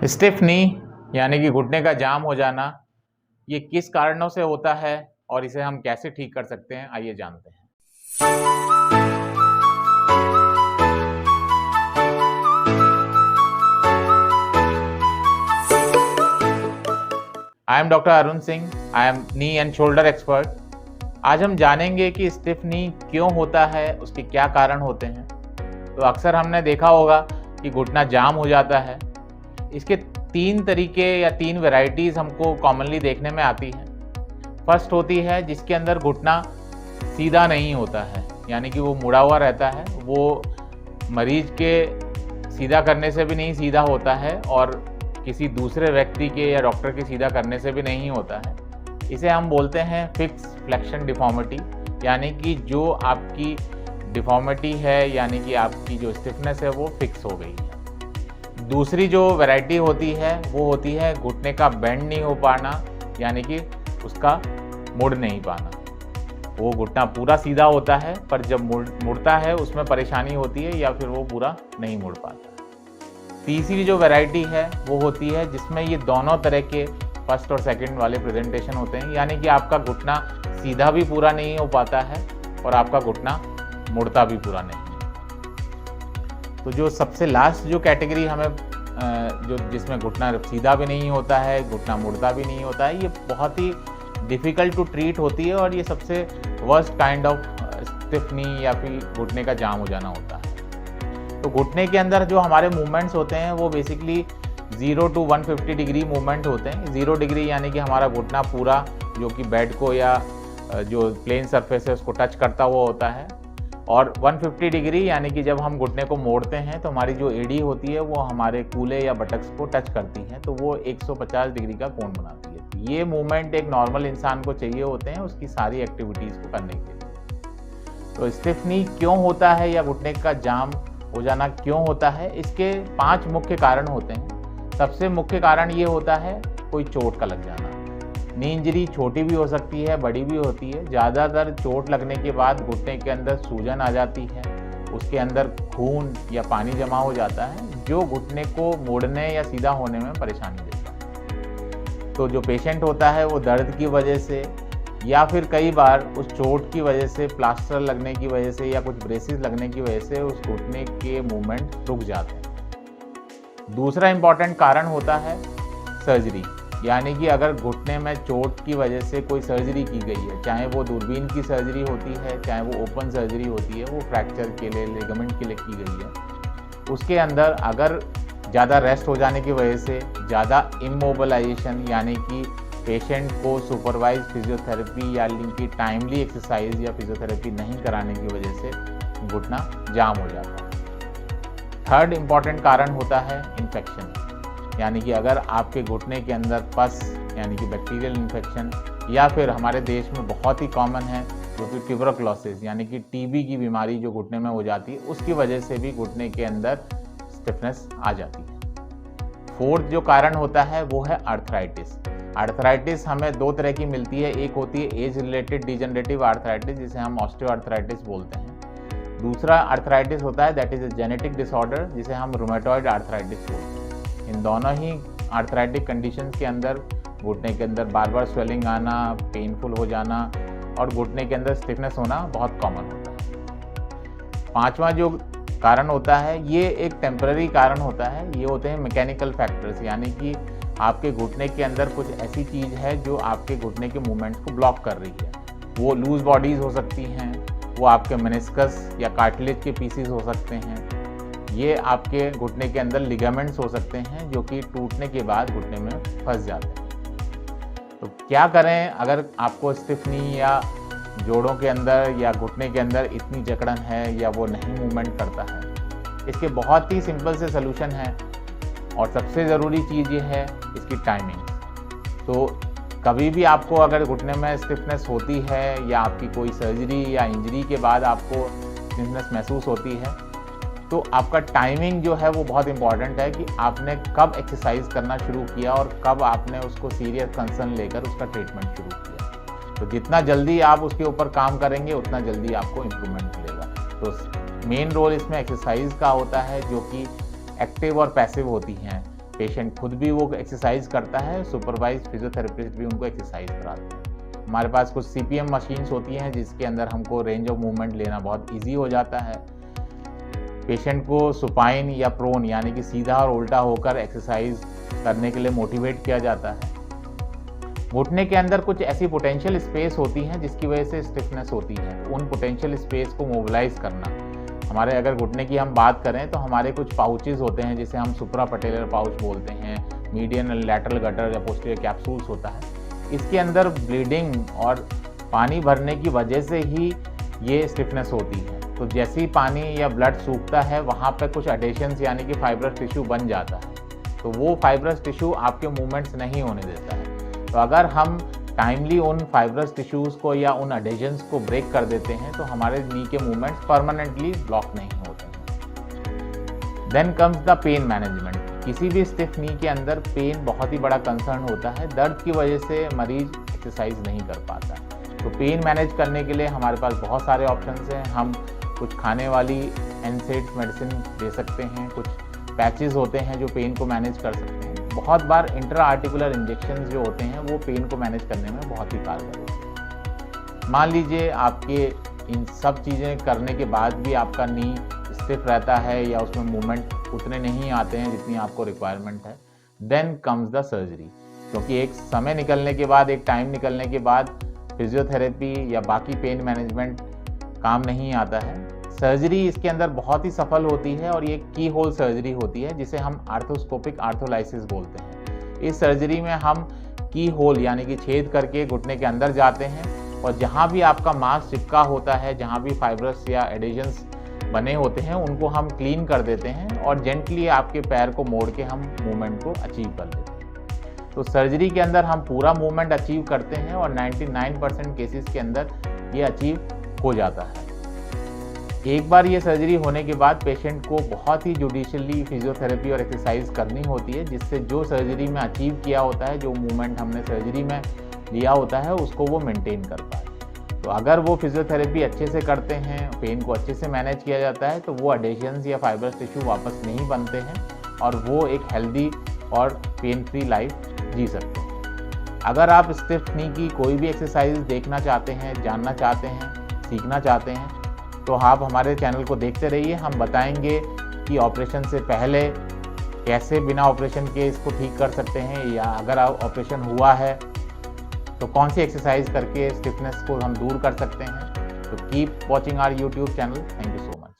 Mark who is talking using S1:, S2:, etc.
S1: Stiff नी यानी कि घुटने का जाम हो जाना, ये किस कारणों से होता है और इसे हम कैसे ठीक कर सकते हैं, आइए जानते हैं। I am doctor Arun Singh, I am knee and shoulder expert. आज हम जानेंगे कि स्टिफ नी क्यों होता है, उसके क्या कारण होते हैं। तो अक्सर हमने देखा होगा कि घुटना जाम हो जाता है। इसके 3 तरीके या 3 वैरायटीज़ हमको कॉमनली देखने में आती हैं। फर्स्ट होती है जिसके अंदर घुटना सीधा नहीं होता है, यानी कि वो मुड़ा हुआ रहता है। वो मरीज के सीधा करने से भी नहीं सीधा होता है और किसी दूसरे व्यक्ति के या डॉक्टर के सीधा करने से भी नहीं होता है। इसे हम बोलते हैं फिक्स फ्लेक्शन डिफॉर्मिटी, यानी कि जो आपकी डिफॉर्मिटी है, यानी कि आपकी जो स्टिफनेस है वो फिक्स हो गई है। दूसरी जो वैरायटी होती है वो होती है घुटने का बेंड नहीं हो पाना, यानी कि उसका मुड़ नहीं पाना। वो घुटना पूरा सीधा होता है पर जब मुड़ता है उसमें परेशानी होती है या फिर वो पूरा नहीं मुड़ पाता। तीसरी जो वैरायटी है वो होती है जिसमें ये दोनों तरह के फर्स्ट और सेकंड वाले प्रेजेंटेशन होते हैं, यानी कि आपका घुटना सीधा भी पूरा नहीं हो पाता है और आपका घुटना मुड़ता भी पूरा नहीं है। तो जो सबसे लास्ट जो कैटेगरी हमें जिसमें घुटना सीधा भी नहीं होता है, घुटना मुड़ता भी नहीं होता है, ये बहुत ही डिफ़िकल्ट टू ट्रीट होती है और ये सबसे वर्स्ट काइंड ऑफ स्टिफ नी या फिर घुटने का जाम हो जाना होता है। तो घुटने के अंदर जो हमारे मूवमेंट्स होते हैं वो बेसिकली 0 to 150 डिग्री मूवमेंट होते हैं। 0 डिग्री यानी कि हमारा घुटना पूरा जो कि बेड को या जो प्लेन सरफेस है उसको टच करता हुआ होता है, और 150 डिग्री यानी कि जब हम घुटने को मोड़ते हैं तो हमारी जो एड़ी होती है वो हमारे कूल्हे या बटक्स को टच करती है, तो वो 150 डिग्री का कोण बनाती है। ये मूवमेंट एक नॉर्मल इंसान को चाहिए होते हैं उसकी सारी एक्टिविटीज़ को करने के लिए। तो स्टिफ नी क्यों होता है या घुटने का जाम हो जाना क्यों होता है, इसके 5 मुख्य कारण होते हैं। सबसे मुख्य कारण ये होता है कोई चोट का लग जाना। नी इंजरी छोटी भी हो सकती है, बड़ी भी होती है। ज़्यादातर चोट लगने के बाद घुटने के अंदर सूजन आ जाती है, उसके अंदर खून या पानी जमा हो जाता है जो घुटने को मोड़ने या सीधा होने में परेशानी देता है। तो जो पेशेंट होता है वो दर्द की वजह से या फिर कई बार उस चोट की वजह से, प्लास्टर लगने की वजह से या कुछ ब्रेसिस लगने की वजह से उस घुटने के मूवमेंट रुक जाते हैं। दूसरा इम्पॉर्टेंट कारण होता है सर्जरी, यानी कि अगर घुटने में चोट की वजह से कोई सर्जरी की गई है, चाहे वो दूरबीन की सर्जरी होती है, चाहे वो ओपन सर्जरी होती है, वो फ्रैक्चर के लिए, लिगामेंट के लिए की गई है, उसके अंदर अगर ज़्यादा रेस्ट हो जाने की वजह से, ज़्यादा इमोबिलाइजेशन यानी कि पेशेंट को सुपरवाइज फिजियोथेरेपी या इनकी टाइमली एक्सरसाइज या फिजियोथेरेपी नहीं कराने की वजह से घुटना जाम हो जाता है। थर्ड इम्पॉर्टेंट कारण होता है इन्फेक्शन, यानी कि अगर आपके घुटने के अंदर पस यानी कि बैक्टीरियल इन्फेक्शन, या फिर हमारे देश में बहुत ही कॉमन है जो कि ट्यूबरकुलोसिस यानी कि टीबी की बीमारी जो घुटने में हो जाती है, उसकी वजह से भी घुटने के अंदर स्टिफनेस आ जाती है। फोर्थ जो कारण होता है वो है आर्थराइटिस। आर्थराइटिस हमें 2 तरह की मिलती है, एक होती है एज रिलेटेड डिजेनरेटिव आर्थराइटिस जिसे हम ऑस्टियोआर्थराइटिस बोलते हैं। दूसरा आर्थराइटिस होता है that is a genetic disorder जिसे हम रूमेटॉइड आर्थराइटिस बोलते हैं। इन दोनों ही आर्थराइटिक कंडीशंस के अंदर घुटने के अंदर बार बार स्वेलिंग आना, पेनफुल हो जाना और घुटने के अंदर स्टिफनेस होना बहुत कॉमन होता है। 5वां जो कारण होता है ये एक टेम्पररी कारण होता है, ये होते हैं मैकेनिकल फैक्टर्स, यानी कि आपके घुटने के अंदर कुछ ऐसी चीज़ है जो आपके घुटने के मूवमेंट्स को ब्लॉक कर रही है। वो लूज बॉडीज़ हो सकती हैं, वो आपके मेनिस्कस या कार्टिलेज के पीसीज हो सकते हैं, ये आपके घुटने के अंदर लिगामेंट्स हो सकते हैं जो कि टूटने के बाद घुटने में फंस जाते हैं। तो क्या करें अगर आपको स्टिफ नी या जोड़ों के अंदर या घुटने के अंदर इतनी जकड़न है या वो नहीं मूवमेंट करता है। इसके बहुत ही सिंपल से सलूशन है और सबसे ज़रूरी चीज़ ये है इसकी टाइमिंग। तो कभी भी आपको अगर घुटने में स्टिफनेस होती है या आपकी कोई सर्जरी या इंजरी के बाद आपको स्टिफनेस महसूस होती है, तो आपका टाइमिंग जो है वो बहुत इंपॉर्टेंट है कि आपने कब एक्सरसाइज करना शुरू किया और कब आपने उसको सीरियस कंसर्न लेकर उसका ट्रीटमेंट शुरू किया। तो जितना जल्दी आप उसके ऊपर काम करेंगे उतना जल्दी आपको इम्प्रूवमेंट मिलेगा। तो मेन रोल इसमें एक्सरसाइज का होता है जो कि एक्टिव और पैसिव होती हैं। पेशेंट खुद भी वो एक्सरसाइज करता है, सुपरवाइज फिजियोथेरेपिस्ट भी उनको एक्सरसाइज कराते हैं। हमारे पास कुछ CPM मशीन्स होती हैं जिसके अंदर हमको रेंज ऑफ मूवमेंट लेना बहुत ईजी हो जाता है। पेशेंट को सुपाइन या प्रोन यानी कि सीधा और उल्टा होकर एक्सरसाइज करने के लिए मोटिवेट किया जाता है। घुटने के अंदर कुछ ऐसी पोटेंशियल स्पेस होती हैं जिसकी वजह से स्टिफनेस होती है, तो उन पोटेंशियल स्पेस को मोबिलाइज करना। हमारे अगर घुटने की हम बात करें तो हमारे कुछ पाउचेज होते हैं जिसे हम सुप्रापटेलर पाउच बोलते हैं, मीडियन लैटरल गटर या पोस्टीरियर कैप्सूल्स होता है। इसके अंदर ब्लीडिंग और पानी भरने की वजह से ही ये स्टिफनेस होती है। तो जैसे ही पानी या ब्लड सूखता है वहाँ पे कुछ एडेशंस यानी कि फाइब्रस टिश्यू बन जाता है, तो वो फाइब्रस टिश्यू आपके मूवमेंट्स नहीं होने देता है। तो अगर हम टाइमली उन फाइब्रस टिश्यूज़ को या उन एडेशंस को ब्रेक कर देते हैं तो हमारे नी के मूवमेंट्स परमानेंटली ब्लॉक नहीं होते हैं। Then comes the pain management. किसी भी स्टिफ नी के अंदर पेन बहुत ही बड़ा कंसर्न होता है। दर्द की वजह से मरीज एक्सरसाइज नहीं कर पाता। तो पेन मैनेज करने के लिए हमारे पास बहुत सारे ऑप्शंस हैं। हम कुछ खाने वाली NSAIDs मेडिसिन दे सकते हैं, कुछ पैचेस होते हैं जो पेन को मैनेज कर सकते हैं। बहुत बार इंट्रा आर्टिकुलर इंजेक्शन जो होते हैं वो पेन को मैनेज करने में बहुत ही कारगर होते हैं। मान लीजिए आपके इन सब चीज़ें करने के बाद भी आपका नी स्टिफ रहता है या उसमें मूवमेंट उतने नहीं आते हैं जितनी आपको रिक्वायरमेंट है, देन कम्स द सर्जरी। क्योंकि एक समय निकलने के बाद, एक टाइम निकलने के बाद फिजियोथेरेपी या बाकी पेन मैनेजमेंट काम नहीं आता है। सर्जरी इसके अंदर बहुत ही सफल होती है और ये की होल सर्जरी होती है जिसे हम आर्थोस्कोपिक आर्थोलाइसिस बोलते हैं। इस सर्जरी में हम की होल यानी कि छेद करके घुटने के अंदर जाते हैं और जहाँ भी आपका मांस चिपका होता है, जहाँ भी फाइब्रस या एडेशंस बने होते हैं, उनको हम क्लीन कर देते हैं और जेंटली आपके पैर को मोड़ के हम मूवमेंट को अचीव कर देते हैं। तो सर्जरी के अंदर हम पूरा मूवमेंट अचीव करते हैं और 99% केसेस के अंदर ये अचीव हो जाता है। एक बार ये सर्जरी होने के बाद पेशेंट को बहुत ही जुडिशियली फिजियोथेरेपी और एक्सरसाइज करनी होती है जिससे जो सर्जरी में अचीव किया होता है, जो मूवमेंट हमने सर्जरी में लिया होता है, उसको वो मेंटेन कर पाए। तो अगर वो फिजियोथेरेपी अच्छे से करते हैं, पेन को अच्छे से मैनेज किया जाता है, तो वो एडेशंस या फाइब्रस टिश्यू वापस नहीं बनते हैं और वो एक हेल्दी और पेन फ्री लाइफ जी सकते हैं। अगर आप स्टिफ नी की कोई भी एक्सरसाइज देखना चाहते हैं, जानना चाहते हैं, सीखना चाहते हैं, तो आप हमारे चैनल को देखते रहिए। हम बताएंगे कि ऑपरेशन से पहले कैसे बिना ऑपरेशन के इसको ठीक कर सकते हैं, या अगर ऑपरेशन हुआ है तो कौन सी एक्सरसाइज करके स्टिफनेस को हम दूर कर सकते हैं। तो keep watching our YouTube channel. Thank you so much.